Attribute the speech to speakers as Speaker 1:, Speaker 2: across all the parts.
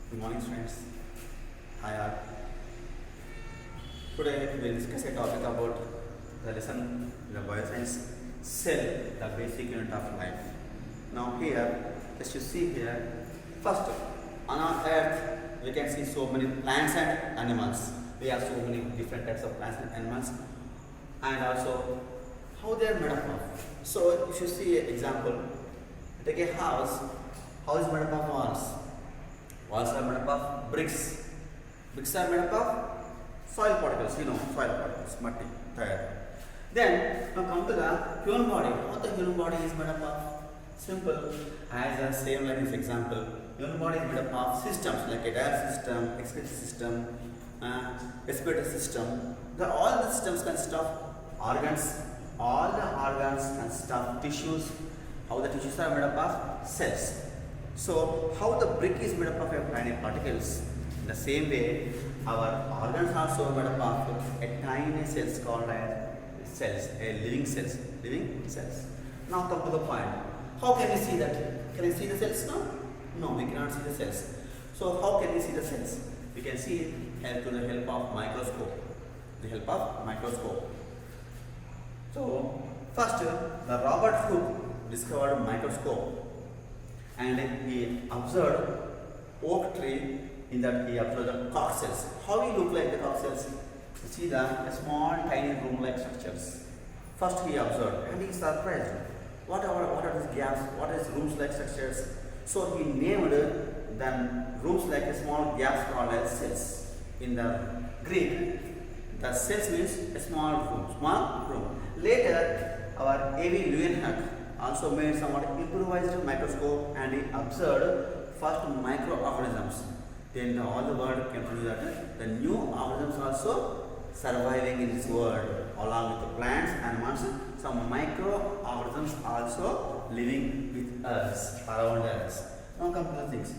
Speaker 1: Good morning, friends. Hi, all. Today we will discuss a topic about the lesson in the bioscience cell, the basic unit of life. Now here, as you see here, first on our earth we can see so many plants and animals. We have so many different types of plants and animals, and also how they are made up of. So if you see an example, take a house. House is made up of walls. Walls are made up of bricks. Bricks are made up of soil particles, soil particles, muddy, tired. Then, now come to the human body. What the human body is made up of? Simple, as the same like this example. Human body is made up of systems like a digestive system, excretory system, respiratory system. All the systems consist of organs. All the organs consist of tissues. How the tissues are made up of? Cells. So, how the brick is made up of tiny particles? In the same way, our organs are also made up of a tiny cells called as cells, living cells. Living cells. Now come to the point. How can we see that? Can we see the cells now? No, we cannot see the cells. So how can we see the cells? We can see it through the help of microscope. The help of microscope. So first, the Robert Hooke discovered microscope, and he observed oak tree. In that he observed the cork cells. How he look like the cork cells? You see the small tiny room-like structures. First he observed and he surprised. What are these gaps? What is rooms-like structures? So he named them rooms like a small gaps called as cells. In the Greek, the cells means a small room. Later, our A.V. Leeuwenhoek also made somewhat improvised microscope and he observed first microorganisms. Then all the world came to know that the new organisms also surviving in this world along with the plants, animals, some microorganisms also living with us, around us. Now come to the things.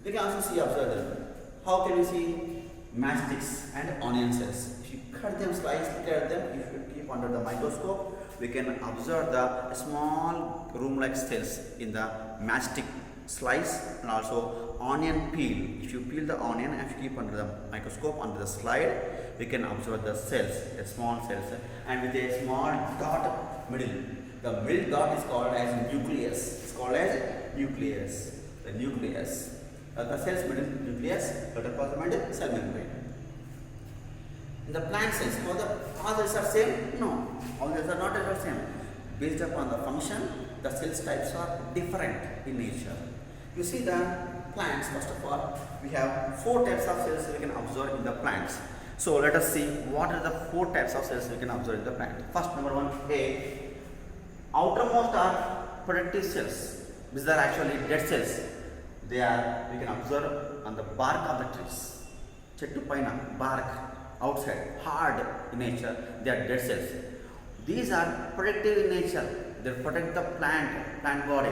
Speaker 1: We can also observe them. How can we see mastics and onion cells? If you cut them, slice them, if you keep under the microscope, we can observe the small room-like cells in the mastic slice and also onion peel. If you peel the onion and you keep under the microscope under the slide, we can observe the cells, the small cells, and with a small dot middle. The middle dot is called as nucleus. It's called as nucleus. The nucleus. The cell's middle nucleus, but the cell membrane. In the plant cells, all cells are same? No, all cells are not the same. Based upon the function, the cells types are different in nature. You see the plants, first of all, we have 4 types of cells we can observe in the plants. So let us see what are the 4 types of cells we can observe in the plant. First, number 1, A. Outermost are protective cells. These are actually dead cells. We can observe on the bark of the trees. Chettu paina, bark, outside, hard in nature, they are dead cells. These are protective in nature. They protect the plant body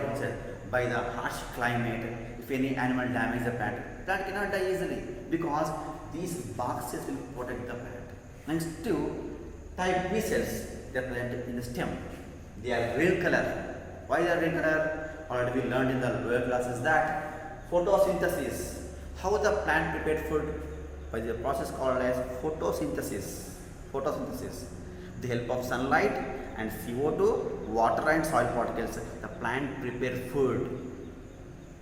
Speaker 1: by the harsh climate. If any animal damages the plant cannot die easily because these bark cells will protect the plant. Next two, type B cells, they are present in the stem. They are green color. Why they are green color? Already we learned in the lower classes that photosynthesis, how the plant prepared food by the process called as photosynthesis. Photosynthesis. With the help of sunlight and CO2, water and soil particles, the plant prepare food.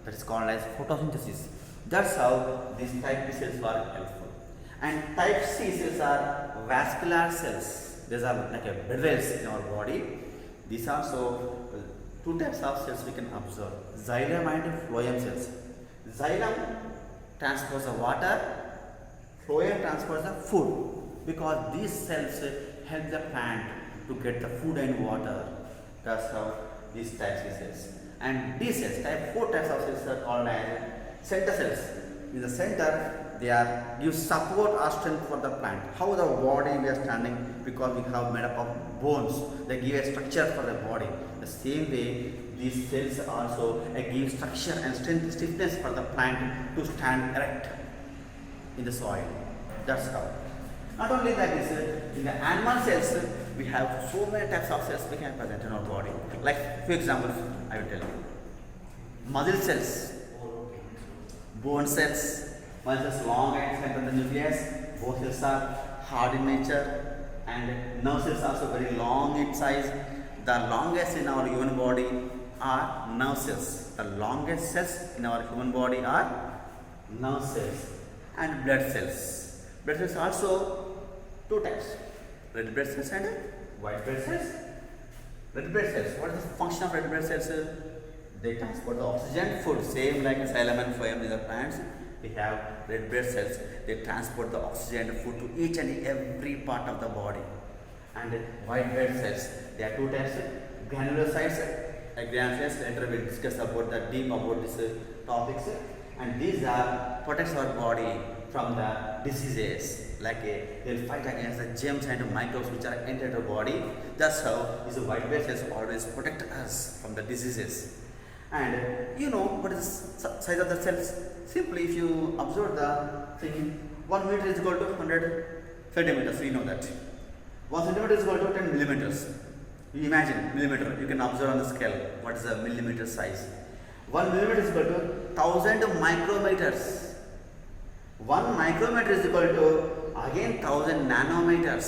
Speaker 1: That is called as photosynthesis. That's how these type B cells are helpful. And type C cells are vascular cells. These are like a blood vessels in our body. These are also 2 types of cells we can observe. Xylem and phloem cells. Xylem transports the water, phloem transports the food, because these cells help the plant to get the food and water. That's how these types of cells. And D cells, type 4 types of cells are called as center cells. In the center, they give support or strength for the plant. How the body we are standing, because we have made up of bones, they give a structure for the body. The same way, these cells also give structure and stiffness for the plant to stand erect in the soil. That's how. Not only that, in the animal cells, we have so many types of cells we can present in our body. Like, for example, I will tell you. Muscle cells, bone cells. One is long and center the nucleus. Both cells are hard in nature, and nerve cells are also very long in size. The longest in our human body are nerve cells. The longest cells in our human body are nerve cells and blood cells. Blood cells also two types: red blood cells and white blood cells. Red blood cells. What is the function of red blood cells? They transport the oxygen, food, same like xylem and phloem in the plants. We have red blood cells. They transport the oxygen and food to each and every part of the body. And white blood cells, there are two types: granulocytes. Granulocytes. Later we will discuss about the deep about these topics. And these are protects our body from the diseases. Like they will fight against the germs and microbes which are entered our body. That's how these white blood cells always protect us from the diseases. And you know what is the size of the cells? Simply, if you observe the thing, 1 meter is equal to 100 centimeters. We know that 1 centimeter is equal to 10 millimeters. You imagine millimeter. You can observe on the scale what is the millimeter size. 1 millimeter is equal to 1000 micrometers. 1 micrometer is equal to again 1000 nanometers.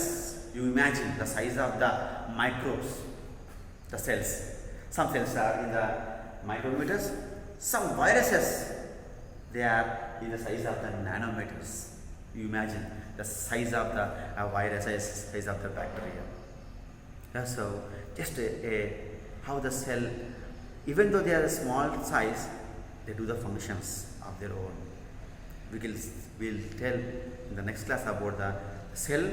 Speaker 1: You imagine the size of the microbes, the cells. Some cells are in the micrometers. Some viruses, they are in the size of the nanometers. You imagine the size of the viruses, size of the bacteria. So just how the cell, even though they are a small size, they do the functions of their own. We'll tell in the next class about the cell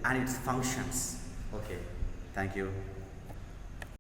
Speaker 1: and its functions. Okay, thank you.